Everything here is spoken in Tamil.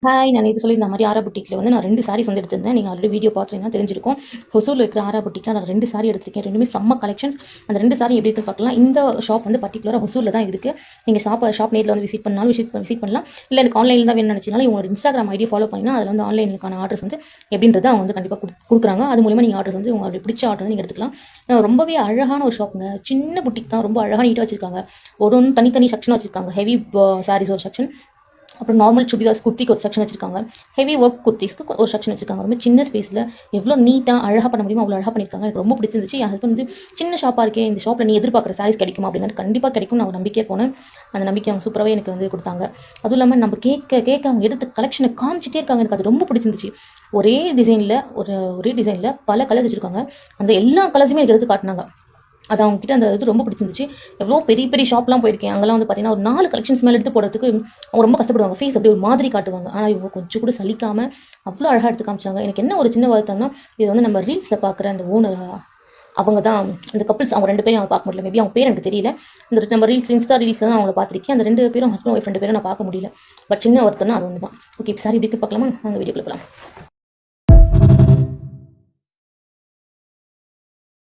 ஹாய் நான் இது சொல்லி இந்த மாதிரி ஆரா புட்டிக்கில் வந்து நான் 2 சாரீஸ் வந்து எடுத்திருந்தேன். நீங்கள் ஆல்ரெடி வீடியோ பார்த்தீங்கன்னா தெரிஞ்சிருக்கும். ஹொசூரில் இருக்கிற ஆரா புட்டிக்கில் நான் 2 சாரி எடுத்திருக்கேன். ரெண்டுமே செம்ம கலெக்ஷன்ஸ். அந்த 2 சாரி எப்படி இருக்குன்னு பார்க்கலாம். இந்த ஷாப் வந்து பர்டிகுலராக ஹொசூரில் தான் இருக்குது. நீங்கள் ஷாப் நேரில் வந்து விசிட் பண்ணாலும் விசிட் பண்ணலாம். இல்லை எனக்கு ஆன்லைனில் தான் வேணும்னு நினச்சினாலும் இவங்களோட இன்ஸ்டாகிராம் ஐடி ஃபாலோ பண்ணினா அதில் வந்து ஆன்லைனுக்கான ஆர்டர்ஸ் வந்து எப்படின்றத அவங்க வந்து கண்டிப்பாக கொடுக்குறாங்க. அது மூலிமா நீங்கள் ஆர்டர்ஸ் வந்து உங்களுக்கு பிடிச்ச ஆர்டர் வந்து நீங்கள் எடுத்துக்கலாம். ரொம்பவே அழகான ஒரு ஷாப்புங்க. சின்ன புட்டிக் தான், ரொம்ப அழகாக நீட்டாக வச்சிருக்காங்க. ஒரு தனித்தனி செக்ஷனாக வச்சிருக்காங்க. ஹெவி சாரீஸ் ஒரு செக்ஷன், அப்புறம் நார்மல் சுடிதார்ஸ் குர்த்திக்கு ஒரு செக்ஷன் வச்சிருக்காங்க. ஹெவி ஒர்க் குர்த்திஸ்க்கு ஒரு செக்ஷன் வச்சிருக்காங்க. ரொம்ப சின்ன ஸ்பேஸில் எவ்வளோ நீட்டாக அழகாக பண்ண முடியுமோ அவ்வளோ அழகாக பண்ணியிருக்காங்க. எனக்கு ரொம்ப பிடிச்சிருந்துச்சு. என் ஹஸ்பண்ட் வந்து சின்ன ஷாப்பாக இருக்கே, இந்த ஷாப்பில் நீ எதிர்பார்க்குற சாரீஸ் கிடைக்குமா அப்படிங்கிறது கண்டிப்பாக கிடைக்கும். நான் ஒரு நம்பிக்கையாக போனேன். அந்த நம்பிக்கை அவங்க சூப்பராகவே எனக்கு வந்து கொடுத்தாங்க. அதுவும் இல்லாமல் நம்ம கேட்க அவங்க எடுத்த கலெக்ஷனை காமிச்சிட்டே இருக்காங்க. எனக்கு அது ரொம்ப பிடிச்சிருந்துச்சு. ஒரே டிசைனில் பல கலர்ஸ் வச்சுருக்காங்க. அந்த எல்லா கலர்ஸுமே எனக்கு எடுத்து காட்டினாங்க. அது அவங்ககிட்ட அந்த இது ரொம்ப பிடிச்சிருந்துச்சு. எவ்வளோ பெரிய பெரிய ஷாப்லாம் போயிருக்கேன். அங்கெல்லாம் வந்து பார்த்தீங்கன்னா ஒரு 4 கலெக்ஷன்ஸ் மேலே எடுத்து போடுறதுக்கு அவங்க ரொம்ப கஷ்டப்படுவாங்க. ஃபேஸ் அப்படியே ஒரு மாதிரி காட்டுவாங்க. ஆனால் இவங்க கொஞ்சம் கூட சலிக்காமல் அவ்வளோ அழகாக எடுத்து காமிச்சாங்க. எனக்கு என்ன ஒரு சின்ன வருத்தம்னா, இது வந்து நம்ம ரீல்ஸில் பார்க்குற அந்த ஓனர் அவங்க தான் இந்த கப்பிள்ஸ். அவங்க 2 பேரும் அவங்க பார்க்க முடியல. மேபி அவங்க பேர் எனக்கு தெரியல. இந்த நம்ம இன்ஸ்டா ரீல்ஸ் தான் அவங்கள பார்த்துருக்கேன். அந்த 2 பேரும் ஹஸ்பண்ட் ஒய்ஃப் 2 பேரும் நான் பார்க்க முடியல. பட் சின்ன வருத்தம்னா அது ஒன்று தான். ஓகே, சாரி இப்படி பார்க்கலாமா? அந்த வீடியோக்குள்ள போகலாம்.